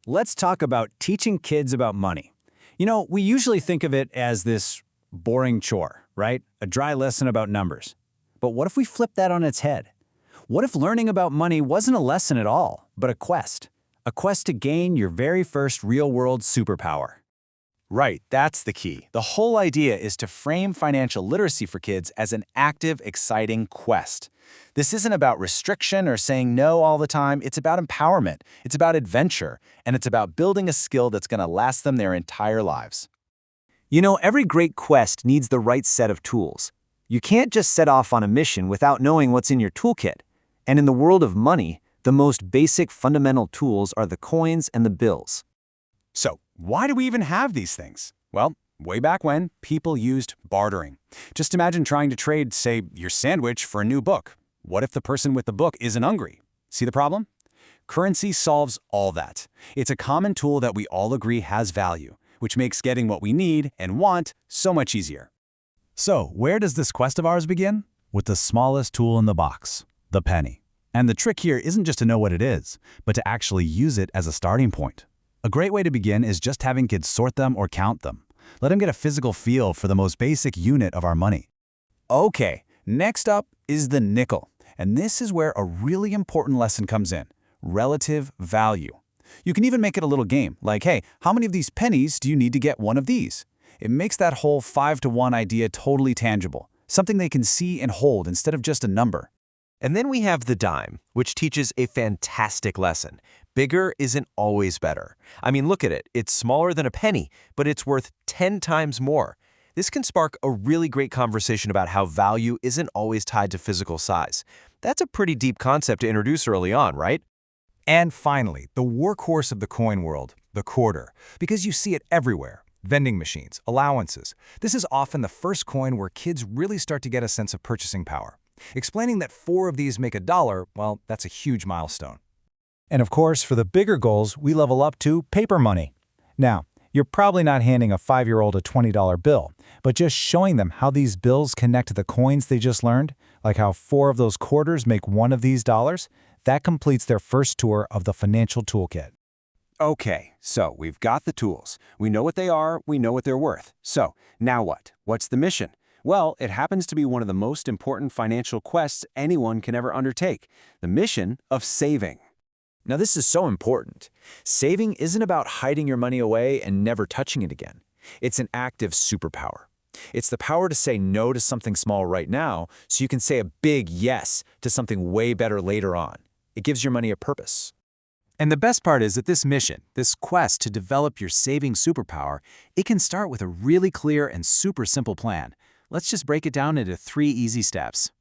Let's talk about teaching kids about money. We usually think of it as this boring chore, right? A dry lesson about numbers. But what if we flip that on its head? What if learning about money wasn't a lesson at all, but a quest? A quest to gain your very first real-world superpower. Right, that's the key. The whole idea is to frame financial literacy for kids as an active, exciting quest. This isn't about restriction or saying no all the time. It's about empowerment. It's about adventure. And it's about building a skill that's going to last them their entire lives. Every great quest needs the right set of tools. You can't just set off on a mission without knowing what's in your toolkit. And in the world of money, the most basic fundamental tools are the coins and the bills. So, why do we even have these things? Well, way back when, people used bartering. Just imagine trying to trade, say, your sandwich for a new book. What if the person with the book isn't hungry? See the problem? Currency solves all that. It's a common tool that we all agree has value, which makes getting what we need and want so much easier. So, where does this quest of ours begin? With the smallest tool in the box, the penny. And the trick here isn't just to know what it is, but to actually use it as a starting point. A great way to begin is just having kids sort them or count them. Let them get a physical feel for the most basic unit of our money. Okay, next up is the nickel. And this is where a really important lesson comes in: relative value. You can even make it a little game, like, hey, how many of these pennies do you need to get one of these? It makes that whole 5-to-1 idea totally tangible, something they can see and hold instead of just a number. And then we have the dime, which teaches a fantastic lesson. Bigger isn't always better. I mean, look at it. It's smaller than a penny, but it's worth 10 times more. This can spark a really great conversation about how value isn't always tied to physical size. That's a pretty deep concept to introduce early on, right? And finally, the workhorse of the coin world, the quarter, because you see it everywhere. Vending machines, allowances. This is often the first coin where kids really start to get a sense of purchasing power. Explaining that 4 of these make $1, well, that's a huge milestone. And of course, for the bigger goals, we level up to paper money. Now, you're probably not handing a 5-year-old a $20 bill, but just showing them how these bills connect to the coins they just learned, like how 4 of those quarters make 1 of these dollars, that completes their first tour of the financial toolkit. Okay, so we've got the tools. We know what they are, we know what they're worth. So, now what? What's the mission? Well, it happens to be one of the most important financial quests anyone can ever undertake: the mission of saving. Now, this is so important. Saving isn't about hiding your money away and never touching it again. It's an active superpower. It's the power to say no to something small right now so you can say a big yes to something way better later on. It gives your money a purpose. And the best part is that this mission, this quest to develop your saving superpower, it can start with a really clear and super simple plan. Let's just break it down into 3 easy steps.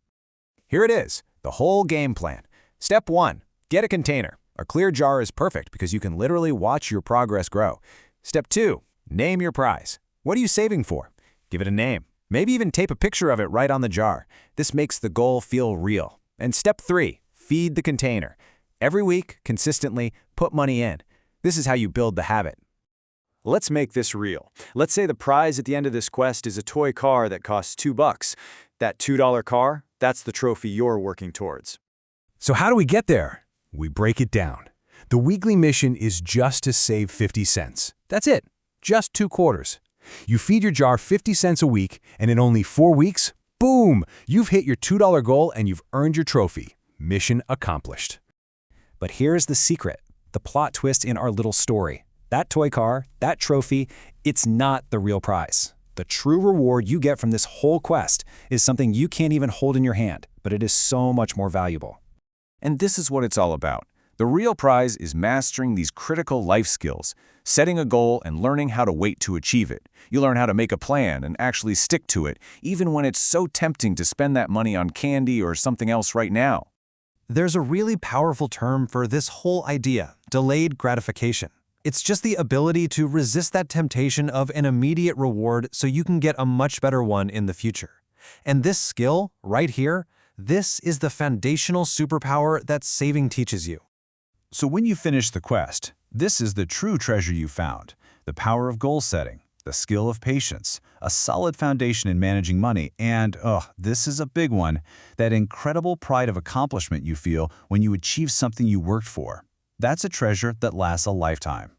Here it is, the whole game plan. Step 1, get a container. A clear jar is perfect because you can literally watch your progress grow. Step 2, name your prize. What are you saving for? Give it a name. Maybe even tape a picture of it right on the jar. This makes the goal feel real. And step 3, feed the container. Every week, consistently, put money in. This is how you build the habit. Let's make this real. Let's say the prize at the end of this quest is a toy car that costs $2. That $2 car, that's the trophy you're working towards. So how do we get there? We break it down. The weekly mission is just to save 50 cents. That's it, just 2 quarters. You feed your jar 50 cents a week, and in only 4 weeks, boom, you've hit your $2 goal and you've earned your trophy. Mission accomplished. But here's the secret, the plot twist in our little story. That toy car, that trophy, it's not the real prize. The true reward you get from this whole quest is something you can't even hold in your hand, but it is so much more valuable. And this is what it's all about. The real prize is mastering these critical life skills, setting a goal and learning how to wait to achieve it. You learn how to make a plan and actually stick to it, even when it's so tempting to spend that money on candy or something else right now. There's a really powerful term for this whole idea: delayed gratification. It's just the ability to resist that temptation of an immediate reward so you can get a much better one in the future. And this skill, right here, this is the foundational superpower that saving teaches you. So when you finish the quest, this is the true treasure you found: the power of goal setting, the skill of patience, a solid foundation in managing money, and, this is a big one, that incredible pride of accomplishment you feel when you achieve something you worked for. That's a treasure that lasts a lifetime.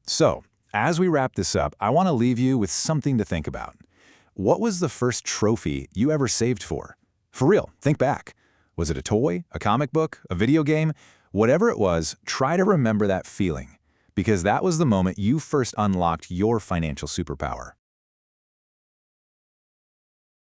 So, as we wrap this up, I want to leave you with something to think about. What was the first trophy you ever saved for? For real, think back. Was it a toy, a comic book, a video game? Whatever it was, try to remember that feeling, because that was the moment you first unlocked your financial superpower.